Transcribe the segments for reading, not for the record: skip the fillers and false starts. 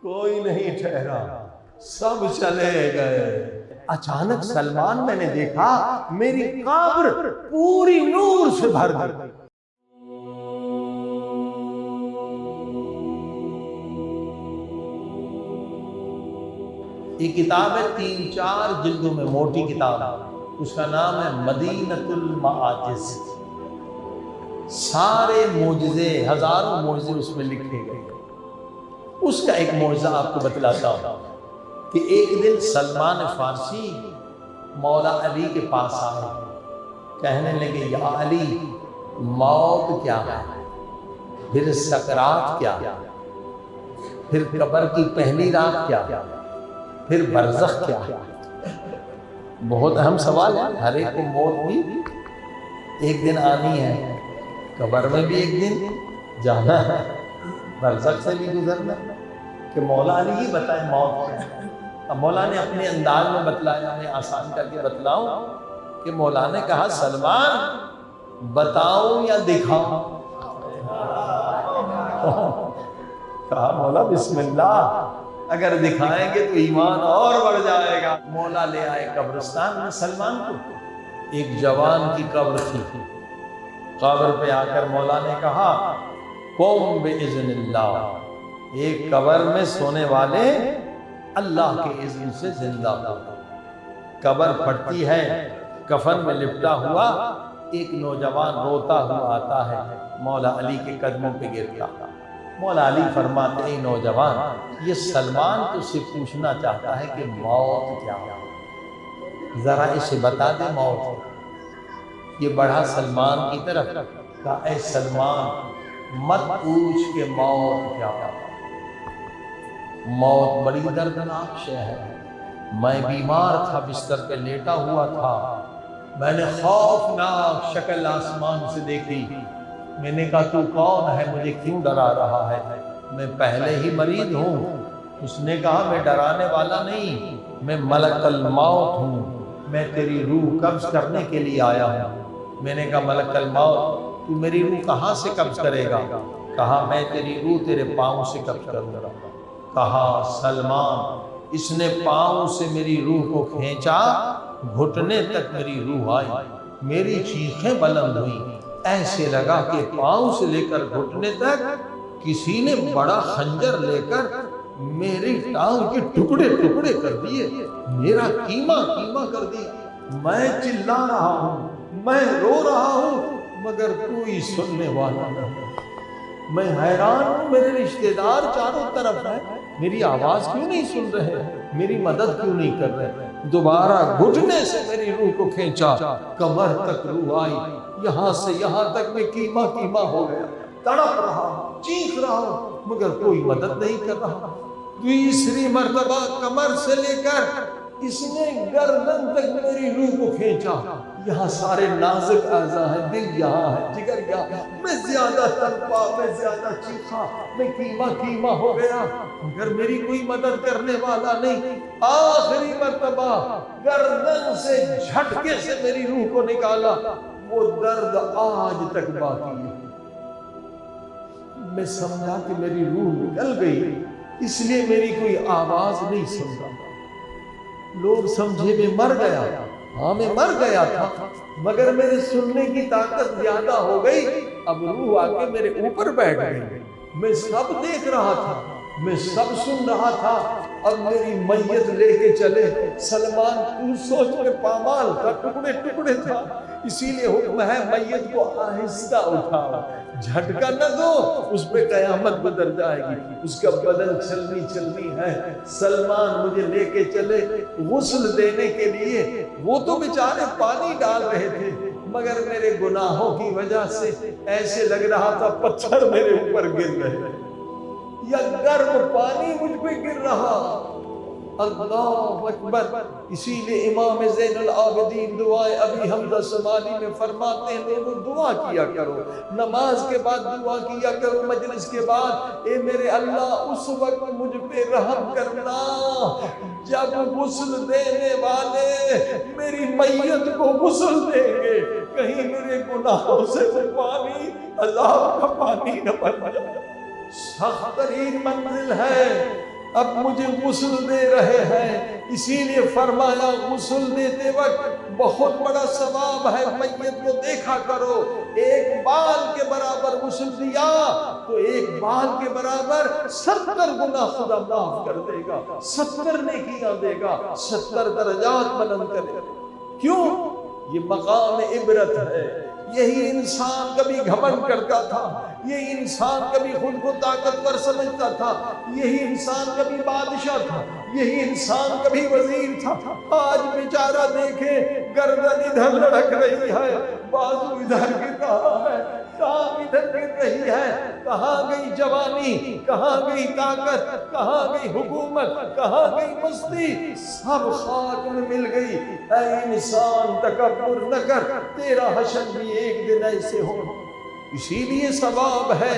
کوئی نہیں ٹھہرا، سب چلے گئے۔ اچانک سلمان میں نے دیکھا میری قبر پوری نور سے بھر گئی۔ یہ کتاب ہے 3-4 جلدوں میں، موٹی کتاب، اس کا نام ہے مدینۃ المعاجز۔ سارے معجزے، ہزاروں معجزے اس میں لکھے گئے۔ اس کا ایک معجزہ آپ کو بتلاتا ہوں کہ ایک دن سلمان فارسی مولا علی کے پاس آئے، کہنے لگے یا علی، موت کیا ہے، پھر سکرات کیا، پھر قبر کی پہلی رات کیا، پھر برزخ کیا۔ بہت اہم سوال ہے، ہر ایک کو موت بھی ایک دن آنی ہے، قبر میں بھی ایک دن جانا ہے، برزخ سے بھی گزرنا ہے۔ کہ مولا علی ہی بتائے موت کیا ہے۔ اب مولا نے اپنے انداز میں بتلایا، میں آسان کر کے بتلاؤں کہ مولا نے کہا سلمان بتاؤں یا دکھاؤں؟ کہا مولا بسم اللہ، اگر دکھائیں گے تو ایمان اور بڑھ جائے گا۔ مولا لے آئے قبرستان میں سلمان کو، ایک جوان کی قبر تھی۔ قبر پہ آ کر مولا نے کہا قم باذن اللہ، ایک قبر میں سونے والے اللہ کے اذن سے زندہ ہو۔ قبر پھٹتی ہے، کفن میں لپٹا ہوا ایک نوجوان روتا ہوا آتا ہے، مولا علی کے قدموں پہ گرتا۔ مولا علی فرماتے ہیں نوجوان، یہ سلمان تجھ سے پوچھنا چاہتا ہے کہ موت کیا ہے، ذرا اسے بتا دے موت۔ یہ بڑھا سلمان کی طرف، کہا اے سلمان مت پوچھ کہ موت کیا ہے، موت بڑی دردناک شے ہے۔ میں بیمار تھا، بستر پہ لیٹا ہوا تھا، میں نے خوفناک شکل آسمان سے دیکھی، میں نے کہا تو کون ہے، مجھے کیوں ڈرا رہا ہے، میں پہلے ہی مریض ہوں۔ اس نے کہا میں ڈرانے والا نہیں، میں ملک الموت ہوں، میں تیری روح قبض کرنے کے لیے آیا ہوں۔ میں نے کہا ملک الموت تو میری روح کہاں سے قبض کرے گا؟ کہا میں تیری روح تیرے پاؤں سے قبض کروں گا۔ کہا سلمان اس نے پاؤں سے میری روح کو کھینچا، گھٹنے تک میری روح آئی، میری چیخیں بلند ہوئیں، ایسے لگا کہ پاؤں سے لے کر گھٹنے تک کسی نے بڑا خنجر لے کر میری ٹانگ کے ٹکڑے ٹکڑے کر دیے، میرا کیما کیما کر دیا۔ میں چلا رہا ہوں، میں رو رہا ہوں، مگر کوئی سننے والا نہیں۔ میں حیران ہوں، میرے رشتہ دار چاروں طرف ہیں، میری آواز کیوں نہیں سن رہے، میری مدد کیوں نہیں کر رہے۔ دوبارہ گھٹنے سے میری روح کو کھینچا، کمر تک روح آئی، یہاں سے یہاں تک میں کیما کیما ہو گیا، تڑپ رہا، چیخ رہا، مگر کوئی مدد نہیں کر رہا۔ تیسری مرتبہ کمر سے لے کر اس نے گردن تک میری روح کو کھینچا، یہاں سارے نازک اعضاء ہیں، دل یہاں ہے، جگر یہاں، میں زیادہ تڑپا، میں زیادہ چیخا، میں کیما کیما ہو گیا، مگر میری کوئی مدد کرنے والا نہیں۔ آخری مرتبہ گردن سے جھٹکے سے میری روح کو نکالا، وہ درد آج تک باقی ہے۔ میں سمجھا کہ میری روح نکل گئی، اس لیے میری کوئی آواز نہیں سن رہا۔ لوگ سمجھے میں مر گیا، ہاں میں مر گیا تھا، مگر میرے سننے کی طاقت زیادہ ہو گئی، اب روح آ کے میرے اوپر بیٹھ گئی، میں سب دیکھ رہا تھا، میں سب سن رہا تھا۔ اب میری میت لے کے چلے، سلمان تو سوچ میں پامال تھا، ٹکڑے ٹکڑے تھا، اسی لیے حکم ہے میت کو آہستہ اٹھاؤ، جھٹکا نہ دو، اس پہ قیامت گزر جائے گی، اس کا بدن چلنی ہے۔ سلمان مجھے لے کے چلے غسل دینے کے لیے، وہ تو بیچارے پانی ڈال رہے تھے، مگر میرے گناہوں کی وجہ سے ایسے لگ رہا تھا پتھر میرے اوپر گر رہے یا گرم پانی مجھ پہ گر رہا۔ اللہ اکبر۔ اسی لیے امام زین العابدین دعائے ابی حمزہ سمالی میں فرماتے ہیں لوگوں دعا کیا کرو، نماز کے بعد دعا کیا کرو، مجلس کے بعد، اے میرے اللہ اس وقت مجھ پہ رحم کرنا جب غسل دینے والے میری میت کو غسل دیں گے، کہیں میرے گناہوں سے وہ پانی عذاب کا پانی نہ بن جائے۔ سخت ترین منزل ہے اب مجھے غسل دے رہے ہیں، اسی لیے فرمایا غسل دیتے وقت بہت بڑا ثواب ہے، میت کو دیکھا کرو۔ ایک بال کے برابر غسل دیا تو ایک بال کے برابر 70 گنا خدا معاف کر دے گا، 70 نیکیاں دے گا، 70 درجات بلند کرے گا۔ کیوں؟ یہ مقام عبرت ہے۔ یہی انسان کبھی گھمنڈ کرتا تھا، یہی انسان کبھی خود کو طاقتور سمجھتا تھا، یہی انسان کبھی بادشاہ تھا، یہی انسان کبھی وزیر تھا۔ آج بیچارہ دیکھے گردن ادھر لڑک رہی ہے، بازو ادھر گر رہا ہے، ٹانگ ادھر گر رہی ہے۔ کہاں گئی جوانی، کہاں گئی طاقت، کہاں گئی حکومت، کہاں گئی مستی، سب خاک میں مل گئی۔ اے انسان تکبر نہ کر، تیرا حشر بھی ایک دن ایسے ہو۔ اسی لیے ثواب ہے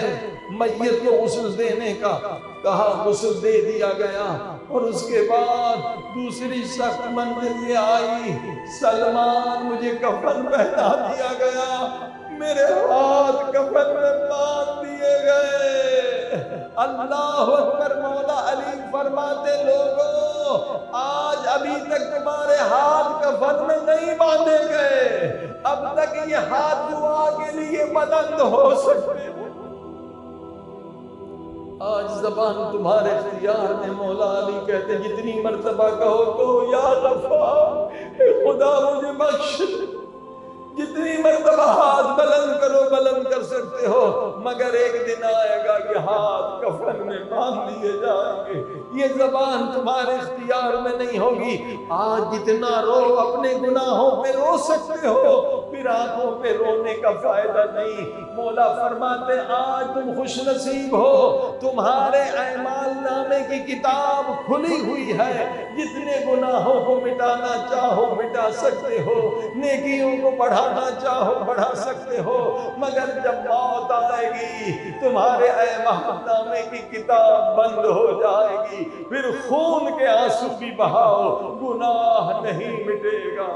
میت کو غسل دینے کا۔ کہا غسل دے دیا گیا، اور اس کے بعد دوسری سخت منزل یہ آئی، سلمان مجھے کفن پہنا دیا گیا، میرے ہاتھ کفن میں باندھ دیے گئے۔ اللہ اکبر۔ مولا علی فرماتے لوگوں آج ابھی تک تمہارے ہاتھ کفن میں نہیں باندھے گئے، اب تک یہ ہاتھ دعا کے لیے بلند ہو سکتے ہیں۔ آج زبان تمہارے اختیار میں۔ مولا علی کہتے جتنی مرتبہ کہو تو یا غفار، اے خدا مجھے بخش، جتنی مرتبہ ہاتھ بلند کرو بلند کر سکتے ہو، مگر ایک دن آئے گا کہ ہاتھ کفن میں باندھ دیے جائیں گے۔ یہ زبان تمہارے اختیار میں نہیں ہوگی۔ آج جتنا رو اپنے گناہوں پہ رو سکتے ہو، پھر آنکھوں پہ رونے کا فائدہ نہیں۔ مولا فرماتے آج تم خوش نصیب ہو، تمہارے اعمال نامے کی کتاب کھلی ہوئی ہے، جتنے گناہوں کو مٹانا چاہو مٹا سکتے ہو، نیکیوں کو بڑھانا چاہو بڑھا سکتے ہو، مگر جب موت آئے گی تمہارے اعمال نامے کی کتاب بند ہو جائے گی، پھر خون کے آنسو بھی بہاؤ، گناہ نہیں مٹے گا،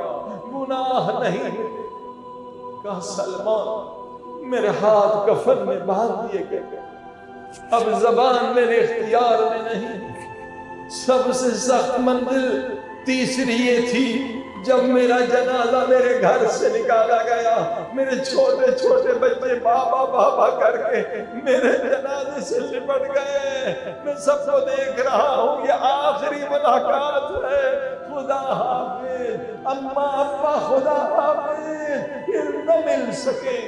گناہ نہیں مٹے گا۔ کہا سلمان میرے ہاتھ کفن میں باندھ دیے گئے، اب زبان میرے اختیار میں نہیں۔ سب سے سخت منزل تیسری یہ تھی، جب میرا جنازہ میرے گھر سے نکالا گیا، میرے چھوٹے چھوٹے بچے بابا بابا کر کے میرے جنازے سے لپٹ گئے۔ میں سب کو دیکھ رہا ہوں، یہ آخری ملاقات ہے، خدا حافظ اماں ابا، خدا حافظ، پھر نہ مل سکے۔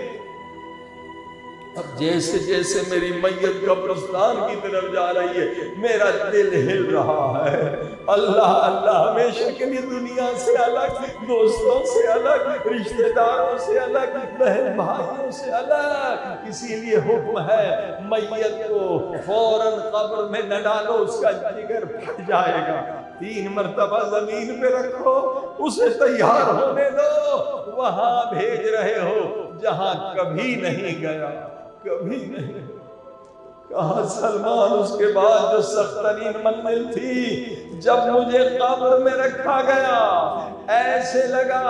اب جیسے جیسے میری میت قبرستان کی طرف جا رہی ہے، میرا دل ہل رہا ہے۔ اللہ اللہ، ہمیشہ کے لیے دنیا سے الگ، دوستوں سے الگ، رشتہ داروں سے الگ، بہن بھائیوں سے الگ۔ اسی لیے حکم ہے میت کو فوراً قبر میں نہ ڈالو، اس کا جگر پھٹ جائے گا۔ 3 مرتبہ زمین پہ رکھو، اسے تیار ہونے دو، وہاں بھیج رہے ہو جہاں کبھی نہیں گیا، کبھی نہیں۔ کہا سلمان اس کے بعد جو سخت ترین منزل تھی، جب مجھے قبر میں رکھا گیا، ایسے لگا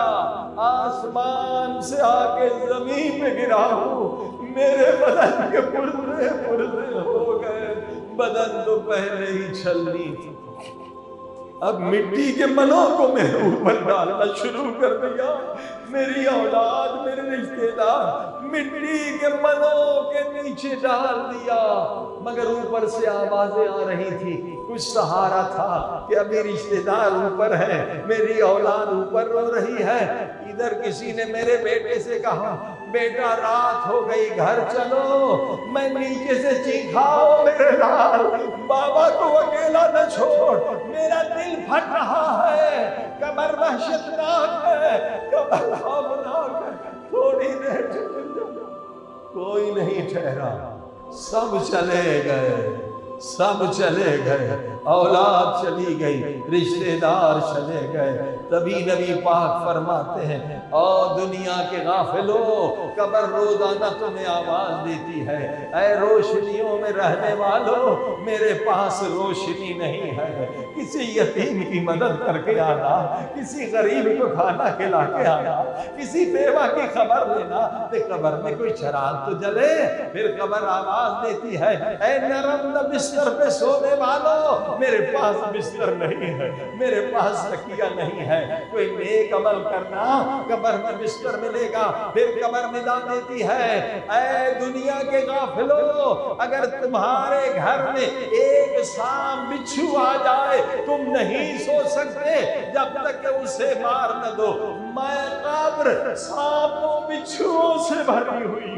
آسمان سے آ کے زمین میں گرا ہوں، میرے بدن کے پرزے پرزے ہو گئے، بدن تو پہلے ہی چھلنی تھی۔ اب مٹی کے منوں کو میرے اوپر ڈالنا شروع کر دیا، میری اولاد میرے رشتے دار مٹی کے منوں کے نیچے ڈال دیا، مگر اوپر سے آوازیں آ رہی تھی، کچھ سہارا تھا کہ ابھی رشتے دار اوپر ہیں، میری اولاد اوپر رو رہی ہے۔ ادھر کسی نے میرے بیٹے سے کہا بیٹا رات ہو گئی گھر چلو، میں نیچے سے چیخاؤ میرے لال، بابا کو اکیلا نہ چھوڑ، میرا دل پھٹ رہا ہے، قبر وحشتناک ہے، قبر خوفناک ہے، تھوڑی دیر کوئی نہیں ٹھہرا، سب چلے گئے، سب چلے گئے، اولاد چلی گئی، رشتہ دار چلے گئے۔ تبھی نبی پاک فرماتے ہیں اور دنیا کے غافلو، قبر روزانہ تمہیں آواز دیتی ہے، اے روشنیوں میں رہنے والو، میرے پاس روشنی نہیں ہے، کسی یتیم کی مدد کر کے آنا، کسی غریب کو کھانا کھلا کے آنا، کسی بیوہ کی خبر لینا، کہ قبر میں کوئی چراغ تو جلے۔ پھر قبر آواز دیتی ہے، اے نرم بستر بستر پہ سونے والوں، میرے پاس بستر نہیں ہے، میرے پاس تکیہ نہیں ہے، کوئی نیک عمل کرنا، قبر میں بستر ملے گا۔ پھر قبر ندا دیتی ہے، اے دنیا کے غافلو، اگر تمہارے گھر میں ایک سانپ بچھو آ جائے تم نہیں سو سکتے جب تک کہ اسے مار نہ دو، میں قبر سانپوں بچھوؤں سے بھری ہوئی۔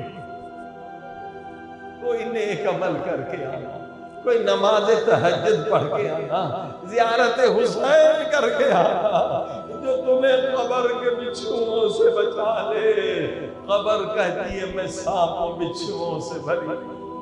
کوئی نیک عمل کر کے آنا، کوئی نماز تہجد پڑھ کے آنا، زیارت حسین کر کے آنا، جو تمہیں قبر کے بچھوؤں سے بچا لے۔ قبر کہتی ہے میں سانپوں بچھوؤں سے بھری،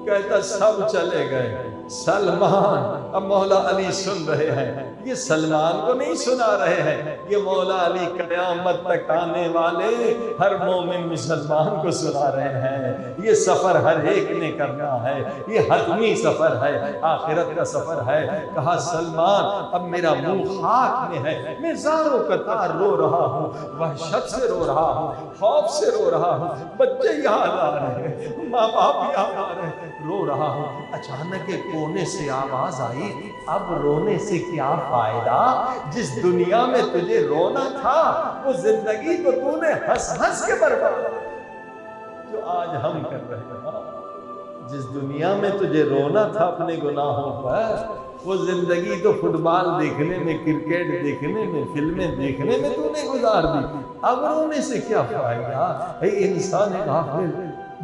کہتا سب چلے گئے، سلمان۔ اب مولا علی سن رہے ہیں، یہ سلمان کو نہیں سنا رہے ہیں، یہ مولا علی قیامت تک آنے والے ہر مومن مسلمان کو سنا رہے ہیں۔ یہ سفر ہر ایک نے کرنا ہے، یہ حتمی سفر ہے، آخرت کا سفر ہے۔ کہا سلمان اب میرا منہ خاک میں ہے، میں زاروں قطار رو رہا ہوں، وحشت سے رو رہا ہوں، خوف سے رو رہا ہوں، بچے یاد آ رہے ہیں، ماں باپ یاد آ رہے ہیں، رو رہا ہوں۔ اچانک ایک کونے سے آواز آئی، اب رونے سے کیا فائدہ، جس دنیا میں تجھے رونا تھا وہ زندگی کو تو نے ہنس ہنس کے برباد، جو آج ہم کر رہے ہیں۔ جس دنیا میں تجھے رونا تھا اپنے گناہوں پر، وہ زندگی تو فٹ بال دیکھنے میں، کرکٹ دیکھنے میں، فلمیں دیکھنے میں تو نے گزار دی، اب رونے سے کیا فائدہ۔ اے انسان غافل،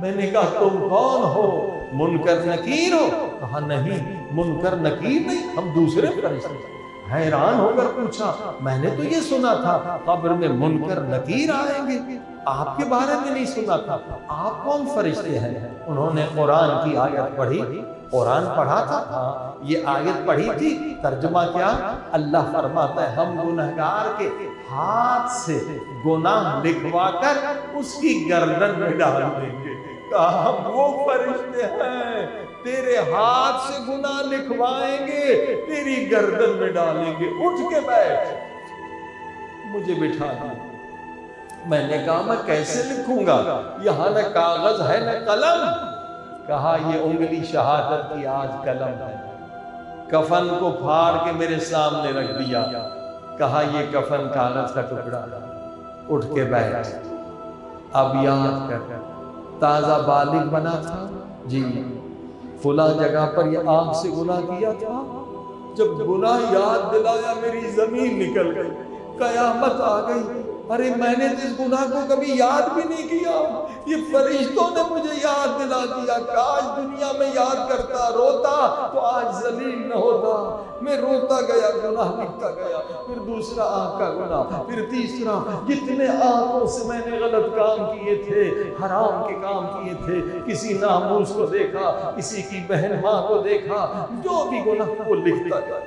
میں نے کہا تم کون ہو، منکر نکیر ہو؟ کہا نہیں، منکر نکیر نہیں، ہم دوسرے فرشتے۔ حیران ہو کر پوچھا میں نے تو یہ سنا تھا قبر میں منکر نکیر آئیں گے، آپ کے بارے میں نہیں سنا تھا، آپ کون فرشتے ہیں؟ انہوں نے قرآن کی آیت پڑھی، قرآن پڑھا تھا، ہاں یہ آیت پڑھی تھی، ترجمہ کیا؟ اللہ فرماتا ہے ہم گنہگار کے ہاتھ سے گناہ لکھوا کر اس کی گردن میں ڈال دیں گے۔ کہا ہم وہ فرشتے ہیں، تیرے ہاتھ سے گناہ لکھوائیں گے، تیری گردن میں ڈالیں گے، اٹھ کے بیٹھ۔ مجھے بٹھا دیا، میں نے کہا میں کیسے لکھوں گا، یہاں نہ کاغذ ہے نہ قلم۔ کہا یہ انگلی شہادت کی آج قلم ہے۔ کفن کو پھاڑ کے میرے سامنے رکھ دیا، کہا یہ کفن کاغذ کا ٹکڑا، اٹھ کے بیٹھ۔ اب یاد کر، تازہ بالغ بنا تھا جی، فلاں جگہ پر یہ آنکھ سے گناہ کیا تھا، جب گناہ یاد دلایا میری زمین نکل گئی، قیامت آ گئی، ارے میں نے اس گناہ کو کبھی یاد بھی نہیں کیا، یہ فرشتوں نے مجھے یاد دلا دیا، کاش دنیا میں یاد کرتا، روتا تو آج ذلیل نہ ہوتا۔ میں روتا گیا، گناہ لکھتا گیا، پھر دوسرا آنکھ کا گناہ، پھر تیسرا، جتنے آنکھوں سے میں نے غلط کام کیے تھے، حرام کے کام کیے تھے، کسی ناموس کو دیکھا، کسی کی بہن ماں کو دیکھا، جو بھی گناہ وہ لکھتا گیا۔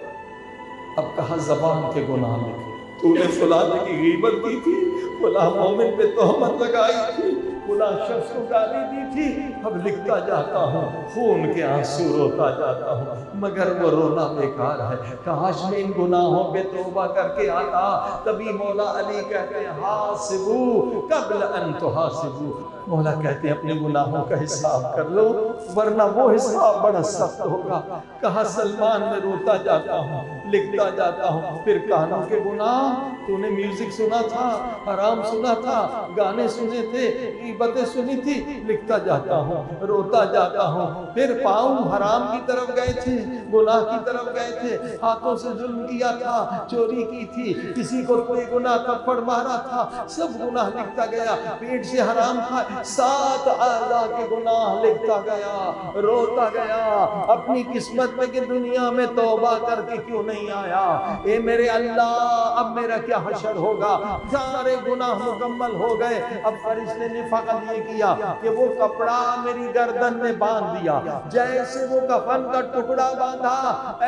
اب کہا زبان کے گناہ لکھے، تو نے فلاں کی غیبت کی تھی، فلاں مومن پہ تہمت لگائی تھی، فلاں شخص کو گالی دی تھی، اب لکھتا جاتا ہوں، خون کے آنسو روتا جاتا ہوں، مگر وہ رونا بیکار ہے۔ کاش میں ان گناہوں پہ توبہ کر کے آتا۔ تبھی مولا علی کہتے ہیں حاسبو قبل ان تحاسبو، مولا کہتے ہیں اپنے گناہوں کا حساب کر لو ورنہ وہ حساب بڑا سخت ہوگا۔ کہا سلمان میں روتا جاتا ہوں، لکھتا جاتا ہوں، پھر کانوں کے گناہ، تو نے میوزک سنا تھا، حرام سنا تھا، گانے سنے تھے، غیبتیں سنی تھی، لکھتا جاتا ہوں، روتا جاتا ہوں۔ پھر پاؤں حرام کی طرف گئے تھے، گناہ کی طرف گئے تھے، ہاتھوں سے ظلم کیا تھا، چوری کی تھی، کسی کو کوئی گناہ تھپڑ مارا تھا، سب گناہ لکھتا گیا، پیٹ سے حرام کھا، 7 اعضاء کے گناہ لکھتا گیا، روتا گیا اپنی قسمت میں کہ دنیا میں توبہ کر کے کیوں نہیں آیا۔ اے میرے اللہ اب میرا کیا حشر ہوگا، سارے گناہ مکمل ہو گئے۔ اب فرشتے نے فقط یہ کیا کہ وہ کپڑا میری گردن میں باندھ دیا، جیسے وہ کفن کا ٹکڑا باندھا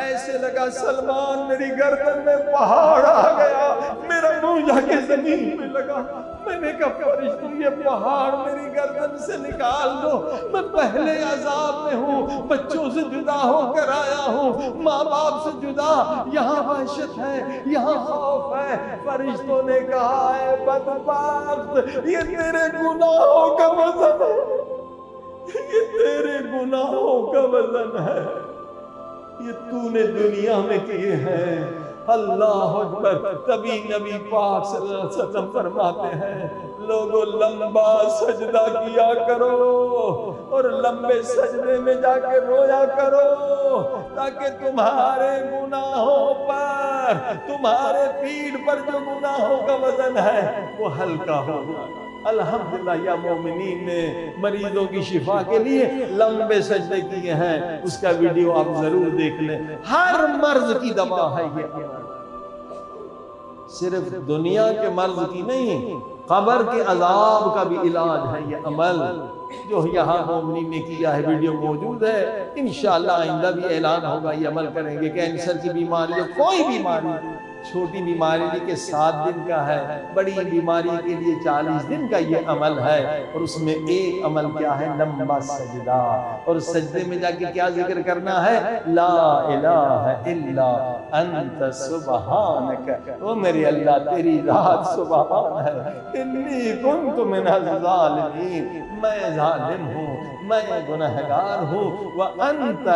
ایسے لگا سلمان میری گردن میں پہاڑ آ گیا، میرا منہ جا کے زمین میں لگا۔ میں نے کہا فرشتوں یہ پہاڑ میری گردن سے نکال دو، میں پہلے عذاب میں ہوں، بچوں سے جدا ہو کر آیا ہوں، ماں باپ سے جدا، یہاں وحشت ہے، یہاں خوف ہے۔ فرشتوں نے کہا اے بدبخت، یہ تیرے گناہوں کا وزن ہے، یہ تیرے گناہوں کا وزن ہے۔ یہ تو نے دنیا میں کیے ہیں۔ اللہ اکبر۔ تبھی نبی پاک صلی اللہ علیہ وسلم فرماتے ہیں لوگوں لمبا سجدہ کیا کرو اور لمبے سجدے میں جا کے رویا کرو تاکہ تمہارے گناہوں پر، تمہارے پیٹھ پر جو گناہوں کا وزن ہے وہ ہلکا ہوگا۔ الحمدللہ یا مومنین نے مریضوں کی شفا کے لیے لمبے سجدے کیے ہیں، اس کا ویڈیو آپ ضرور دیکھ لیں۔ ہر مرض کی دوا ہے یہ عمل، صرف دنیا کے مرض کی نہیں، قبر کے عذاب کا بھی علاج ہے یہ عمل جو یہاں مومنین نے کیا ہے۔ ویڈیو موجود ہے، انشاءاللہ آئندہ بھی اعلان ہوگا، یہ عمل کریں گے۔ کینسر کی بیماری، کوئی بیماری، چھوٹی بیماری کے 7 دن کا ہے، بڑی بیماری کے لیے 40 دن کا یہ عمل ہے، اور اس میں ایک عمل کیا ہے؟ لمبا سجدہ۔ اور سجدے میں جا کے کیا ذکر کرنا ہے؟ لا الہ الا انت سبحانک، او میرے اللہ تیری ذات سبحان ہے، انی کنت من الظالمین، میں ظالم ہوں، میں گنہگار ہوں، وانت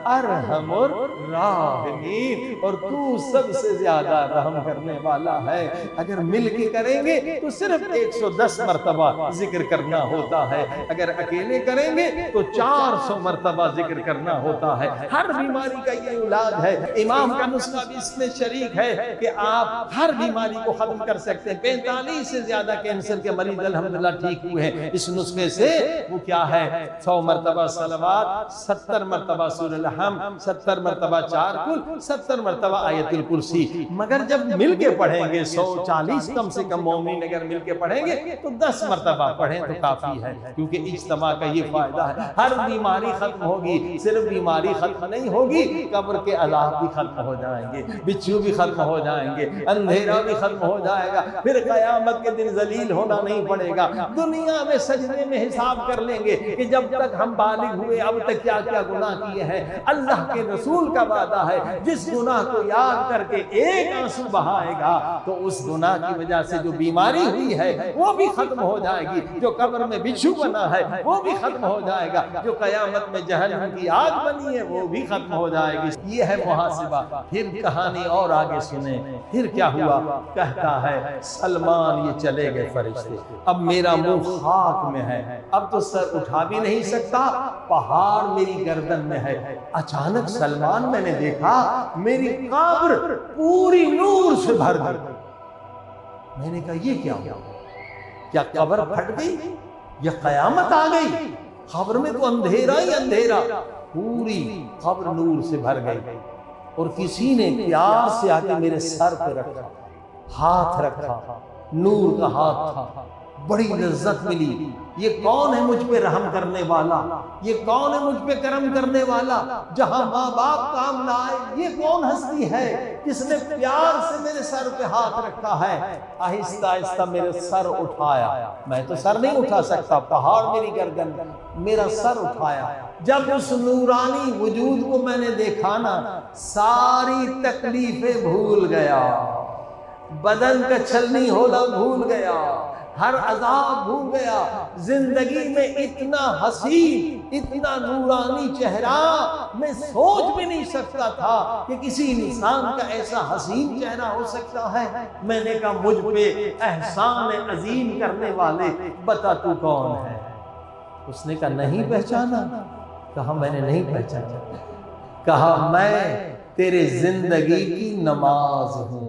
ارحم الراحمین، اور تو سب سے زیادہ رحم کرنے والا ہے۔ اگر مل کے کریں گے تو صرف 110 مرتبہ ذکر کرنا ہوتا ہے، اگر اکیلے کریں گے تو 400 مرتبہ ذکر کرنا ہوتا ہے۔ ہر بیماری کا یہ علاج ہے۔ امام کا نسخہ بھی اس میں شریک ہے کہ آپ ہر بیماری کو ختم کر سکتے ہیں۔ 45 سے زیادہ کینسر کے مریض الحمدللہ ٹھیک ہوئے ہیں اس نسخے سے۔ وہ کیا ہے؟ 100 مرتبہ صلوات، 70 مرتبہ سورہ الحمد، 70 مرتبہ 4 کل، 70 مرتبہ آیت الکرسی۔ مگر جب مل کے پڑھیں گے 140 کم سے کم مومنین اگر مل کے پڑھیں گے تو 10 مرتبہ پڑھیں تو کافی ہے، کیونکہ اجتماع کا یہ فائدہ ہے۔ ہر بیماری ختم ہوگی، صرف بیماری ختم نہیں ہوگی، قبر کے عذاب بھی ختم ہو جائیں گے، بچھو بھی ختم ہو جائیں گے، اندھیرا بھی ختم ہو جائے گا، پھر قیامت کے دن ذلیل ہونا نہیں پڑے گا۔ دنیا میں سجدے میں حساب کر لیں گے کہ جب تک ہم بالغ ہوئے اب تک کیا کیا گناہ کیے ہیں۔ اللہ کے رسول کا وعدہ ہے جس گناہ کو یاد کر کے ایک آنسو بہائے گا تو اس گناہ کی وجہ سے جو بیماری ہوئی ہے وہ بھی ختم ہو جائے گی، جو قبر میں بچھو بنا ہے وہ بھی ختم ہو جائے گا، جو قیامت میں جہنم کی آگ بنی ہے وہ بھی ختم ہو جائے گی۔ یہ ہے محاسبہ۔ پھر کہانی اور آگے سنیں، پھر کیا ہوا؟ کہتا ہے سلمان یہ چلے گئے فرشتے، اب میرا منہ خاک میں ہے، اب تو سر اٹھا بھی نہیں سکتا، پہاڑ میری گردن میں ہے۔ اچانک سلمان میں نے دیکھا میری قبر پوری نور سے بھر گئی۔ میں نے کہا یہ کیا ہوا؟ کیا قبر پھٹ گئی یا قیامت آ گئی؟ قبر میں تو اندھیرا ہی اندھیرا، پوری قبر نور سے بھر گئی، اور کسی نے پیار سے آ کے میرے سر پہ رکھا، ہاتھ رکھا، نور کا ہاتھ تھا، بڑی لذت ملی۔ یہ کون ہے مجھ پہ رحم کرنے والا؟ یہ کون ہے مجھ پہ کرم کرنے والا؟ جہاں ماں باپ کام نہ آئے، یہ کون ہستی ہے جس نے پیار سے میرے سر پہ ہاتھ رکھا ہے؟ آہستہ آہستہ میرے سر اٹھایا، میں تو سر نہیں اٹھا سکتا، پہاڑ میری گردن، میرا سر اٹھایا۔ جب اس نورانی وجود کو میں نے دیکھا نا، ساری تکلیفیں بھول گیا، بدن کا چھلنی ہونا بھول گیا، ہر عذاب بھول گیا۔ زندگی میں اتنا حسین، اتنا نورانی چہرہ میں سوچ بھی نہیں سکتا تھا کہ کسی انسان کا ایسا حسین چہرہ ہو سکتا ہے۔ میں نے کہا مجھ پہ احسان عظیم کرنے والے بتا تو کون ہے؟ اس نے کہا نہیں پہچانا؟ کہا میں نے نہیں پہچانا۔ کہا میں تیرے زندگی کی نماز ہوں،